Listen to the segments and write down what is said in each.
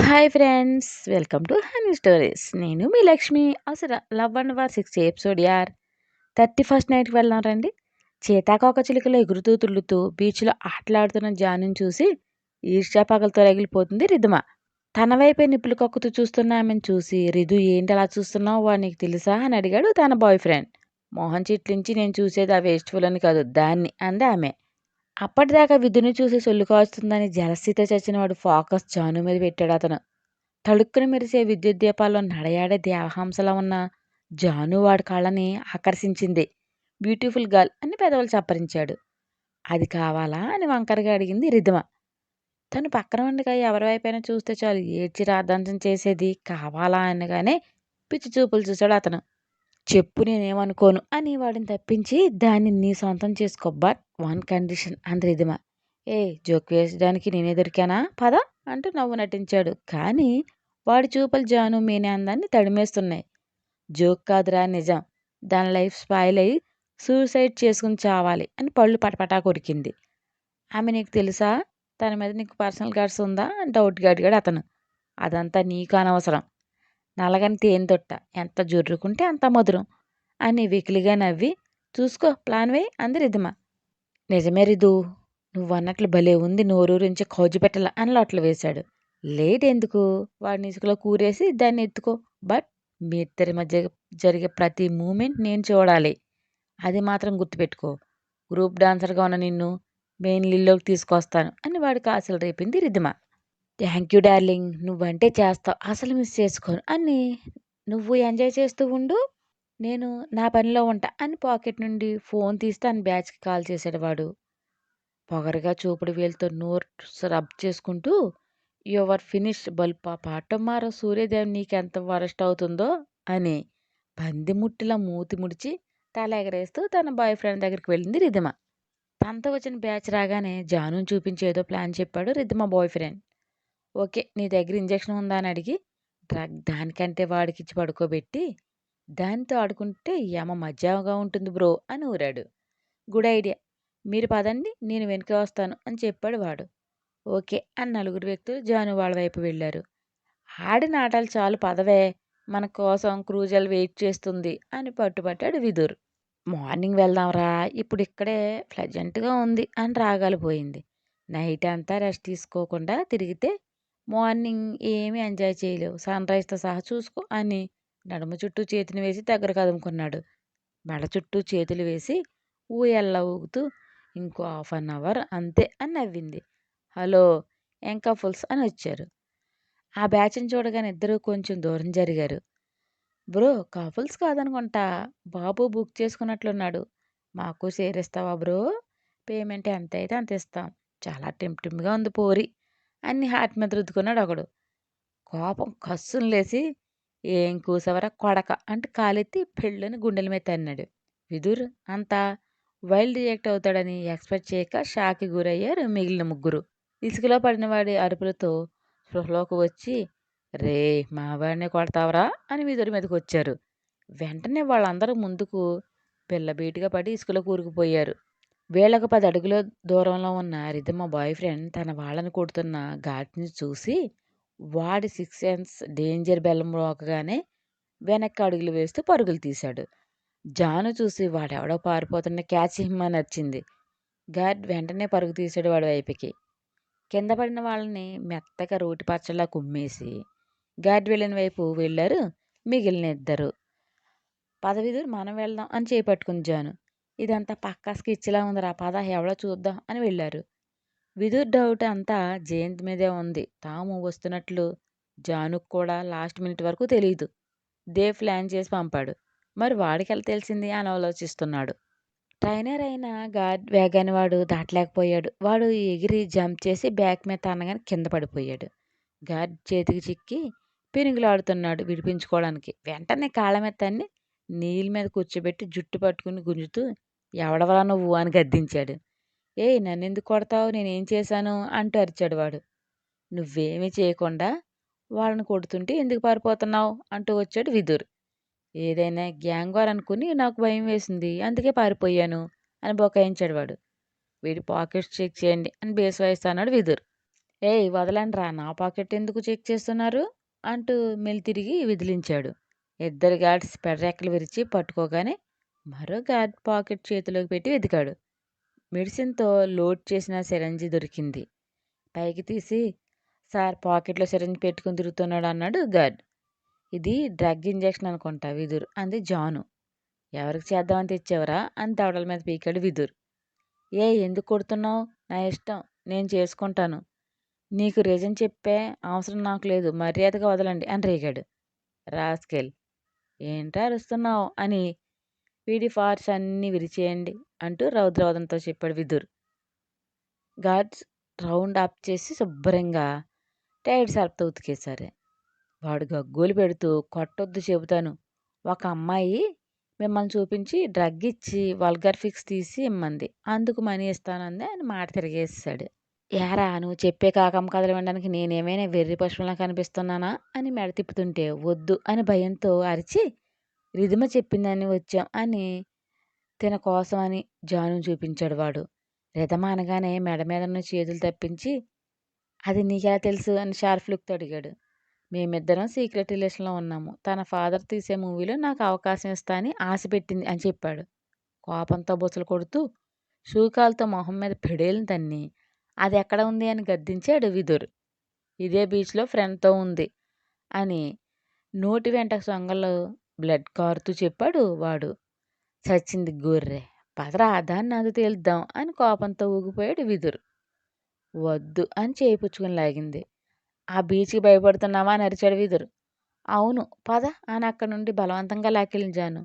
Hi friends, welcome to honey stories. నేను మీ లక్ష్మి. అసలు love and war 6 episode యార్. 31st నైట్కి వెళ్దాం రండి. చేతాకోక చిలుకలో ఎగురుతూ తుళ్ళుతూ బీచ్లో ఆటలాడుతున్న జానుని చూసి ఈర్ష్యా పగలతో రగిలిపోతుంది రిధమ. తన వైపే నిప్పులు కక్కుతూ చూస్తున్న ఆమెను చూసి, రిధు ఏంటి అలా చూస్తున్నావు, వాడు నీకు తెలుసా అని అడిగాడు తన బాయ్ ఫ్రెండ్. మోహన్ చిట్లించి నేను చూసేది ఆ వేస్ట్ఫుల్ అని కాదు దాన్ని అంది ఆమె. అప్పటిదాకా విధుని చూసి సొల్లు కాస్తుందని జలసితో చచ్చినవాడు ఫోకస్ జాను మీద పెట్టాడు అతను. తళుక్కున మెరిసే విద్యుత్ దీపాల్లో నడయాడే దేవహంసలా ఉన్న జాను వాడి కళ్ళని ఆకర్షించింది. బ్యూటిఫుల్ గర్ల్ అని పెదవులు చప్పరించాడు. అది కావాలా అని వంకరగా అడిగింది రిధమ. తను పక్కన ఉండగా ఎవరి వైపైనా చూస్తే చాలు ఏడ్చి రాద్ధాంతం చేసేది కావాలా అనగానే పిచ్చి చూపులు చూశాడు అతను. చెప్పు, నేనేమనుకోను అని వాడిని తప్పించి దాన్ని నీ సొంతం చేసుకో, బట్ వన్ కండిషన్ అంది రిధమ. ఏ జోక్ వేసడానికి నేనే దొరికానా పద అంటూ నవ్వు నటించాడు. కానీ వాడి చూపులు జాను మీనే అందాన్ని తడిమేస్తున్నాయి. జోక్ కాదురా నిజం. దాని లైఫ్ స్పాయిల్ అయ్యి సూసైడ్ చేసుకుని చావాలి అని పళ్ళు పటపటా కొరికింది. ఆమె నీకు తెలుసా? తన మీద నీకు పర్సనల్ కార్డ్స్ ఉందా అని డౌట్గా అడిగాడు అతను. అదంతా నీకు అనవసరం. నలగని తేనె తొట్ట, ఎంత జుర్రుకుంటే అంత మధురం అని వెకిలిగా నవ్వి చూసుకో ప్లాన్ వేయి అంది రిధమ. నిజమే రిధు, నువ్వన్నట్లు భలే ఉంది, నోరూరించి కౌజు పెట్టల అని లోట్లు వేశాడు. లేట్ ఎందుకు, వాడిని ఇసుకలో కూరేసి దాన్ని ఎత్తుకో, బట్ మీ ఇద్దరి మధ్య జరిగే ప్రతి మూమెంట్ నేను చూడాలి. అది మాత్రం గుర్తుపెట్టుకో. గ్రూప్ డాన్సర్గా ఉన్న నిన్ను మెయిన్ లీడ్లోకి తీసుకొస్తాను అని వాడికి ఆశలు రేపింది రిధమ. థ్యాంక్ యూ డార్లింగ్, నువ్వంటే చేస్తావు, అసలు మిస్ చేసుకోను అని. నువ్వు ఎంజాయ్ చేస్తూ ఉండు, నేను నా పనిలో ఉంటా అని పాకెట్ నుండి ఫోన్ తీసి తన బ్యాచ్కి కాల్ చేశాడు వాడు. పొగరుగా చూపుడు వేలుతో నోరు రబ్ చేసుకుంటూ, యువర్ ఫినిష్డ్ బల్బ్ పాప, టుమారో సూర్యోదయం నీకెంత వరస్ట్ అవుతుందో అని పందిముట్టిలా మూతి ముడిచి తల ఎగరేస్తూ తన బాయ్ ఫ్రెండ్ దగ్గరికి వెళ్ళింది రిధమ. తనతో వచ్చిన బ్యాచ్ రాగానే జానుని చూపించి ఏదో ప్లాన్ చెప్పాడు రిధమ బాయ్ ఫ్రెండ్. ఓకే, నీ దగ్గర ఇంజెక్షన్ ఉందా అని అడిగి డ్రగ్ దానికంటే వాడికిచ్చి పడుకోబెట్టి దానితో ఆడుకుంటే యమ మజాగా ఉంటుంది బ్రో అని ఊరాడు. గుడ్ ఐడియా, మీరు పదండి నేను వెనుక వస్తాను అని చెప్పాడు వాడు. ఓకే అని నలుగురు వ్యక్తులు జాను వాళ్ళ వైపు వెళ్ళారు. ఆడిన ఆటలు చాలు పదవే, మన కోసం క్రూజల్ వెయిట్ చేస్తుంది అని పట్టుపట్టాడు విదుర్. మార్నింగ్ వెళ్దాంరా, ఇప్పుడు ఇక్కడే ప్లెజెంట్గా ఉంది అని రాగాలు పోయింది. నైట్ అంతా రెస్ట్ తీసుకోకుండా తిరిగితే మార్నింగ్ ఏమీ ఎంజాయ్ చేయలేవు, సన్ రైజ్తో సహా చూసుకో అని నడుము చుట్టూ చేతిని వేసి దగ్గర కదుముకున్నాడు. మెడ చుట్టూ చేతులు వేసి ఊయల్లా ఊగుతూ ఇంకో హాఫ్ అన్ అవర్ అంతే అని నవ్వింది. హలో ఏం కపుల్స్ అని వచ్చారు. ఆ బ్యాచ్ని చూడగానే ఇద్దరూ కొంచెం దూరం జరిగారు. బ్రో కపుల్స్ కాదనుకుంటా, బాబు బుక్ చేసుకున్నట్లున్నాడు, మాకు షేర్ ఇస్తావా బ్రో? పేమెంట్ ఎంత అయితే అంత ఇస్తాం, చాలా టెంప్టింగ్గా ఉంది పోరి అని హార్ట్ మీద రుద్దుకున్నాడు ఒకడు. కోపం కస్సును లేచి ఏం కూసవరా కొడక అంటే కాలెత్తి పెళ్ళని గుండెల మీద తన్నాడు. విదుర్ అంతా వైల్డ్ రియాక్ట్ అవుతాడని ఎక్స్పెక్ట్ చేయక షాక్కి గురయ్యారు మిగిలిన ముగ్గురు. ఇసుకలో పడినవాడి అరుపులతో స్పృహలోకి వచ్చి రే మావాడినే కొడతావరా అని విదురు మీదకి వచ్చారు. వెంటనే వాళ్ళందరూ ముందుకు పిల్లబీటుగా పడి ఇసుకలో కూరుకుపోయారు. వీళ్ళకు 10 అడుగుల దూరంలో ఉన్న రిధమ బాయ్ ఫ్రెండ్ తన వాళ్ళని కొడుతున్న ఘాట్ని చూసి వాడి 6 సెన్స్ డేంజర్ బెల్లం మోకగానే వెనక్కి అడుగులు వేస్తూ పరుగులు తీశాడు. జాను చూసి వాడెవడో పారిపోతున్న క్యాచ్ హిమ్మని నచ్చింది. గార్డ్ వెంటనే పరుగు తీశాడు వాడి వైపుకి. కింద పడిన వాళ్ళని మెత్తగా రోటి పచ్చలా కుమ్మేసి గార్డ్ వెళ్ళిన వైపు వెళ్ళారు మిగిలిన ఇద్దరు. పదవిదురు మనం వెళ్దాం అని చేపట్టుకుంది జాను. ఇదంతా పక్కా స్కెచ్లా ఉందిరా, పద ఎవడో చూద్దాం అని వెళ్ళారు. విదుర్ డౌట్ అంతా జయంత్ మీదే ఉంది. తాము వస్తున్నట్లు జానుకు కూడా లాస్ట్ మినిట్ వరకు తెలియదు. దేవ్ ప్లాన్ చేసి పంపాడు, మరి వాడికి ఎలా తెలిసింది అని ఆలోచిస్తున్నాడు. ట్రైనర్ అయిన గార్డ్ వేగాన్ని వాడు దాటలేకపోయాడు. వాడు ఎగిరి జంప్ చేసి బ్యాక్ మీద తన్నగానే కింద పడిపోయాడు. గార్డ్ చేతికి చిక్కి పెనుగులాడుతున్నాడు విడిపించుకోవడానికి. వెంటనే కాళ్ళ మీద తన్ని నీళ్ళ మీద కూర్చోబెట్టి జుట్టు పట్టుకుని గుంజుతూ ఎవడవరా నువ్వు అని గద్దించాడు. ఏయ్ నన్నెందుకు కొడతావు, నేనేం చేశాను అంటూ అరిచాడు వాడు. నువ్వేమీ చేయకుండా వాళ్ళని కొడుతుంటే ఎందుకు పారిపోతున్నావు అంటూ వచ్చాడు విదుర్. ఏదైనా గ్యాంగ్ వార్ అనుకుని నాకు భయం వేసింది, అందుకే పారిపోయాను అని బొకాయించాడు వాడు. వీడి పాకెట్స్ చెక్ చేయండి అని బేస్ వాయిస్తా అన్నాడు విదుర్. ఏయ్ వదలండ్రా, నా పాకెట్ ఎందుకు చెక్ చేస్తున్నారు అంటూ తిరిగి విదిలించాడు. ఇద్దరు గార్డ్స్ పెర్రెక్కలు విరిచి పట్టుకోగానే మరో గార్డ్ పాకెట్ చేతిలోకి పెట్టి వెతికాడు. మెడిసిన్తో లోడ్ చేసిన సిరంజి దొరికింది. పైకి తీసి, సార్ పాకెట్లో సిరంజి పెట్టుకుని తిరుగుతున్నాడు అన్నాడు గార్డ్. ఇది డ్రగ్ ఇంజెక్షన్ అనుకుంటా విదుర్ అంది జాను. ఎవరికి చేద్దామని తెచ్చావరా అని దవడల మీద పీకాడు విదుర్. ఎందుకు కొడుతున్నావు? నా ఇష్టం, నేను చేసుకుంటాను. నీకు రీజన్ చెప్పే అవసరం నాకు లేదు, మర్యాదగా వదలండి అని రేగాడు. రాస్కెల్, ఏంట్రా అరుస్తున్నావు అని వీడి ఫార్స్ అన్నీ విరిచేయండి అంటూ రౌద్రవదంతో చెప్పాడు విదుర్. గార్డ్స్ రౌండ్ అప్ చేసి శుభ్రంగా టైడ్ సర్ప్తో ఉతికేశారు. వాడు గగ్గోలు పెడుతూ, కొట్టొద్దు చెబుతాను, ఒక అమ్మాయి మిమ్మల్ని చూపించి డ్రగ్ ఇచ్చి వల్గర్ ఫిక్స్ తీసి ఇమ్మంది, అందుకు మనీ ఇస్తానంది అని మాట తిరిగేసాడు. యారా, నువ్వు చెప్పే కాకమ్మ కథలు వినడానికి నేనేమైనా వెర్రి పశువులా కనిపిస్తున్నానా అని మెడ తిప్పుతుంటే వద్దు అని భయంతో అరిచి, రిధిమ చెప్పిందని వచ్చాం అని తిన కోసమని జాను చూపించాడు వాడు. రిధమ అనగానే మెడ మీద ఉన్న చేతులు తప్పించి, అది నీకెలా తెలుసు అని షార్ప్ లుక్తో అడిగాడు. మేమిద్దరం సీక్రెట్ రిలేషన్లో ఉన్నాము, తన ఫాదర్ తీసే మూవీలో నాకు అవకాశం ఇస్తా అని ఆశ పెట్టింది అని చెప్పాడు. కోపంతో బుసలు కొడుతూ షూకాలతో మొహం మీద పెడేలను తన్ని, అది ఎక్కడ ఉంది అని గద్దించాడు విదుర్. ఇదే బీచ్లో ఫ్రెండ్తో ఉంది అని నోటి వెంట సొంగలో బ్లడ్ కారుతూ చెప్పాడు వాడు. చచ్చింది గొర్రె, పదరా దాన్ని నాకు తేలుద్దాం అని కోపంతో ఊగిపోయాడు విదుర్. వద్దు అని చేయిపుచ్చుకుని లాగింది. ఆ బీచ్కి భయపడుతున్నామా అని అరిచాడు విదుర్. అవును పద అని అక్కడి నుండి బలవంతంగా లాక్కెళ్ళించాను.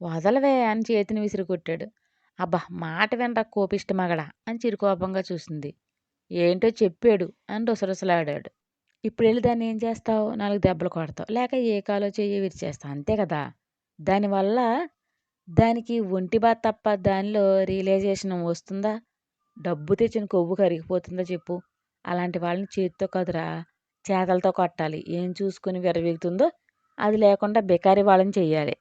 వదలవే అని చేతిని విసిరి కొట్టాడు. అబ్బా, మాట వినరా కోపిష్టి మగడా అని చిరుకోపంగా చూసింది. ఏంటో చెప్పాడు అని రుసరుసలాడాడు. ఇప్పుడు వెళ్ళి దాన్ని ఏం చేస్తావు? 4 దెబ్బలు కొడతావు, లేక ఏ కాలో చెయ్యి విరిచేస్తావు, అంతే కదా. దానివల్ల దానికి ఒంటి బాధ తప్ప దానిలో రియలైజేషన్ వస్తుందా? డబ్బు తెచ్చిన కొవ్వు కరిగిపోతుందా చెప్పు? అలాంటి వాళ్ళని చేతితో కదురా, చేతలతో కొట్టాలి. ఏం చూసుకుని విర్రవీగుతుందో అది లేకుండా బెకారి వాళ్ళని చెయ్యాలి.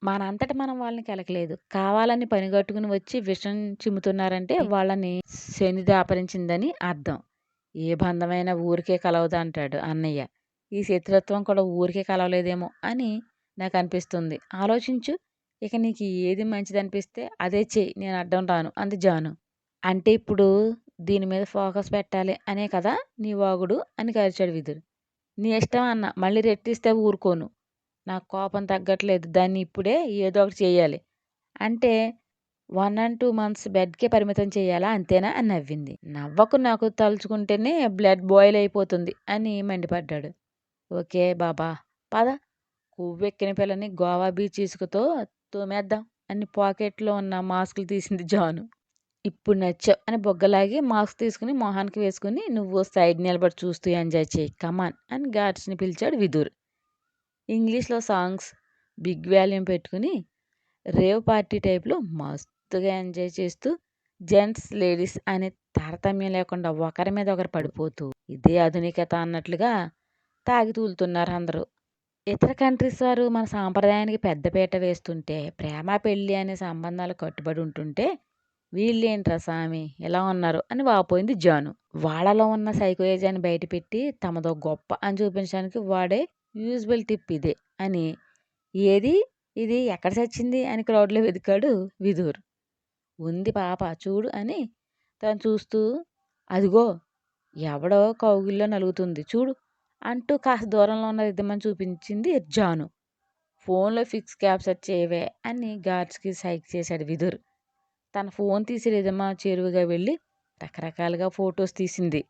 మనంతట మనం వాళ్ళని కెలకలేదు, కావాలని పనిగట్టుకుని వచ్చి విషం చిమ్ముతున్నారంటే వాళ్ళని శని దాపరించిందని అర్థం. ఏ బంధమైనా ఊరికే కలవదు అంటాడు అన్నయ్య. ఈ శత్రుత్వం కూడా ఊరికే కలవలేదేమో అని నాకు అనిపిస్తుంది. ఆలోచించు, ఇక నీకు ఏది మంచిదనిపిస్తే అదే చెయ్యి, నేను అడ్డం రాను అంది జాను. అంటే ఇప్పుడు దీని మీద ఫోకస్ పెట్టాలి అనే కదా నీ వాగుడు అని కరిచాడు విదుర్. నీ ఇష్టం అన్న, మళ్ళీ రెట్టిస్తే ఊరుకోను. నాకు కోపం తగ్గట్లేదు, దాన్ని ఇప్పుడే ఏదో ఒకటి చేయాలి. అంటే 1 and 2 months బెడ్కే పరిమితం చేయాలా, అంతేనా అని నవ్వింది. నవ్వకు, నాకు తలుచుకుంటేనే బ్లడ్ బాయిల్ అయిపోతుంది అని మండిపడ్డాడు. ఓకే బాబా, పద, కొవ్వెక్కిన పిల్లని గోవా బీచ్ ఇసుకతో తోమేద్దాం అని పాకెట్లో ఉన్న మాస్కులు తీసింది జాను. ఇప్పుడు నచ్చావు అని బొగ్గలాగి మాస్క్ తీసుకుని మొహానికి వేసుకుని నువ్వు సైడ్ నిలబడి చూస్తూ ఎంజాయ్ చేయి, కమాన్ అని గార్డ్స్ని పిలిచాడు విదుర్. ఇంగ్లీష్లో సాంగ్స్ బిగ్ వాల్యూమ్ పెట్టుకుని రేవ్ పార్టీ టైప్లో మస్తుగా ఎంజాయ్ చేస్తూ జెంట్స్ లేడీస్ అనే తారతమ్యం లేకుండా ఒకరి మీద ఒకరు పడిపోతూ ఇదే ఆధునికత అన్నట్లుగా తాగి తూలుతున్నారు అందరూ. ఇతర కంట్రీస్ వారు మన సాంప్రదాయానికి పెద్దపీట వేస్తుంటే, ప్రేమ పెళ్ళి అనే సంబంధాలు కట్టుబడి ఉంటుంటే వీళ్ళేంట్రా సామి ఇలా ఉన్నారు అని వాపోయింది జాను. వాళ్ళలో ఉన్న సైకోయేజాన్ని బయటపెట్టి తమదో గొప్ప అని చూపించడానికి వాడే యూజువల్ టిప్ ఇదే అని. ఏది ఇది ఎక్కడ చచ్చింది అని క్రౌడ్లో వెతికాడు విదుర్. ఉంది పాప చూడు అని తను చూస్తూ, అదిగో ఎవడో కౌగిల్లో నలుగుతుంది చూడు అంటూ కాస్త దూరంలో ఉన్న రిద్దమని చూపించింది జాను. ఫోన్లో ఫిక్స్ క్యాప్చర్ చేయవే అని గార్డ్స్కి సైక్ చేశాడు విదుర్. తన ఫోన్ తీసి రిధమ చేరువుగా వెళ్ళి రకరకాలుగా ఫొటోస్ తీసింది.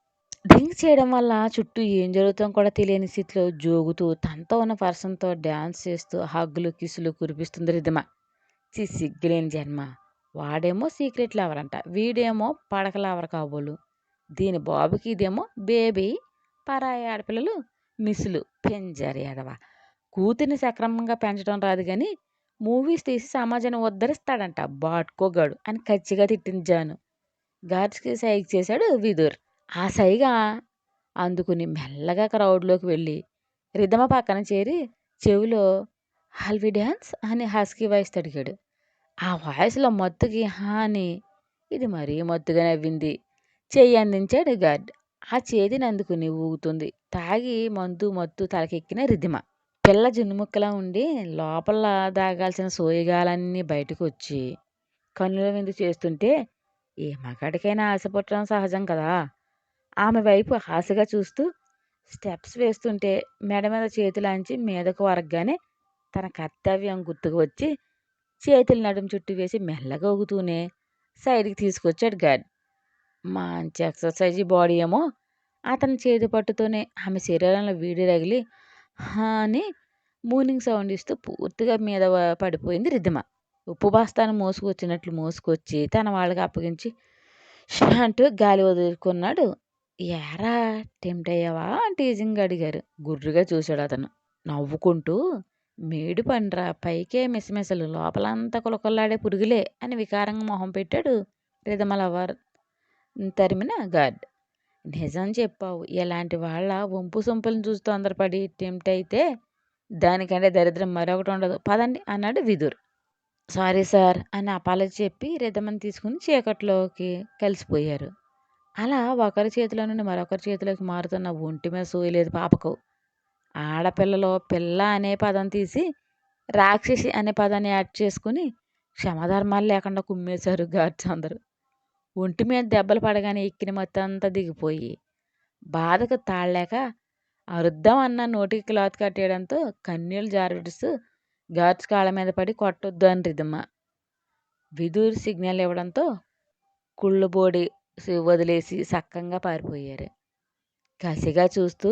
డ్రింక్ చేయడం వల్ల చుట్టూ ఏం జరుగుతుందో కూడా తెలియని స్థితిలో జోగుతూ తనతో ఉన్న పర్సన్తో డ్యాన్స్ చేస్తూ హగ్గులు కిసులు కురిపిస్తుంది రిధమ. సిగ్గులేని జన్మ. వాడేమో సీక్రెట్ లవర్ అంట, వీడేమో పడక లవర్ కాబోలు. దీని బాబుకి ఇదేమో బేబీ, పరాయి ఆడపిల్లలు మిస్సులు, పెంజారి ఎడవ. కూతుర్ని సక్రమంగా పెంచడం రాదు కానీ మూవీస్ తీసి సమాజాన్ని ఉద్ధరిస్తాడంట బాట్కోగాడు అని కచ్చిగా తిట్టింది జాను. గార్డ్స్కి సైగ చేశాడు విదుర్. ఆ సైగా అందుకుని మెల్లగా క్రౌడ్లోకి వెళ్ళి రిధమ పక్కన చేరి చెవిలో హల్వీ డ్యాన్స్ అని హస్కీ వాయిస్ అడిగాడు. ఆ వాయిస్లో మత్తుకి హా అని ఇది మరీ మత్తుగా నవ్వింది. చెయ్యి అందించాడు గార్డ్. ఆ చేతిని అందుకుని ఊగుతుంది. తాగి మందు మత్తు తలకెక్కిన రిధిమ. పిల్ల జున్నుముక్కలా ఉండి లోపల దాగాల్సిన సోయగాలన్నీ బయటకొచ్చి కన్నుల విందు చేస్తుంటే ఏ మగాడికైనా ఆశ పుట్టడం సహజం కదా! ఆమె వైపు ఆశగా చూస్తూ స్టెప్స్ వేస్తుంటే మెడ మీద చేతులాంచి మీదకు ఒరగ్గానే తన కర్తవ్యం గుర్తుకు వచ్చి చేతులు నడుం చుట్టూ వేసి మెల్లగా ఊగుతూనే సైడ్‌కి తీసుకొచ్చాడు గార్డ్. మంచి ఎక్సర్‌సైజీ బాడీ ఏమో! అతని చేతి పట్టుతోనే ఆమె శరీరంలో వేడి రగిలి హా! అని మూనింగ్ సౌండ్ ఇస్తూ పూర్తిగా మీద పడిపోయింది రిద్దిమ. ఉప్పు బస్తాను మోసుకొచ్చినట్లు మోసుకొచ్చి తన వాళ్ళకి అప్పగించి అంటూ గాలి వదులుకున్నాడు. "ఏరా టెంప్ట్ అయ్యావా?" అని టీజింగ్‌గా అడిగారు. గుర్రుగా చూశాడతను. నవ్వుకుంటూ "మేడి పండురా పైకే మిసమిసలు లోపలంతా కులకుల్లాడే పురుగులే" అని వికారంగా మొహం పెట్టాడు రిధమ లవర్ తరిమిన గార్డ్. "నిజం చెప్పావు. ఇలాంటి వాళ్ళ వంపు సొంపులను చూసి తొందరపడి టెంప్ట్ అయితే దానికంటే దరిద్రం మరొకటుండదు. పదండి" అన్నాడు విదుర్. "సారీ సార్" అని అపాలజీ చెప్పి రిధమని తీసుకుని చీకట్లోకి కలిసిపోయారు. అలా ఒకరి చేతిలో నుండి మరొకరి చేతిలోకి మారుతున్న ఒంటి మీద సూయి లేదు పాపకు. ఆడపిల్లలో పిల్ల అనే పదం తీసి రాక్షసి అనే పదాన్ని యాడ్ చేసుకుని క్షమాధర్మాలు లేకుండా కుమ్మేశారు గార్డ్స్ అందరూ. ఒంటి మీద దెబ్బలు పడగానే ఎక్కిన మత్తంతా దిగిపోయి బాధకు తాళలేక అరుద్దాం అన్న నోటికి క్లాత్ కట్టేయడంతో కన్నీళ్లు జారవిడుస్తూ గార్డ్స్ కాళ్ళ మీద పడి కొట్టొద్దు అని రిధమ. విదుర్ సిగ్నల్ ఇవ్వడంతో కుళ్ళుబోడి వదిలేసి సక్కంగా పారిపోయారు. కసిగా చూస్తూ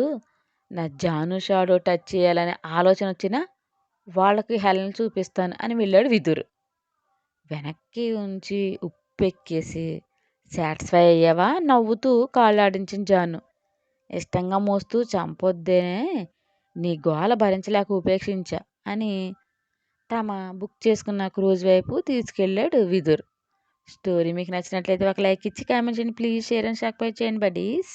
నా జాను షాడో టచ్ చేయాలనే ఆలోచన వచ్చినా వాళ్ళకి హెలెన్ చూపిస్తాను అని వెళ్ళాడు విదుర్. వెనక్కి ఉంచి ఉప్పెక్కేసి సాటిస్ఫై అయ్యావా నవ్వుతూ కాళ్ళాడించిన జాను. ఇష్టంగా మోస్తూ చంపొద్దేనే నీ గోల భరించలేక ఉపేక్షించా అని తమ బుక్ చేసుకున్న క్రూజ్ వైపు తీసుకెళ్ళాడు విదుర్. స్టోరీ మీకు నచ్చినట్లయితే ఒక లైక్ ఇచ్చి కామెంట్ చేయండి. ప్లీజ్ షేర్ అండ్ సబ్స్క్రైబ్ చేయండి బడీస్.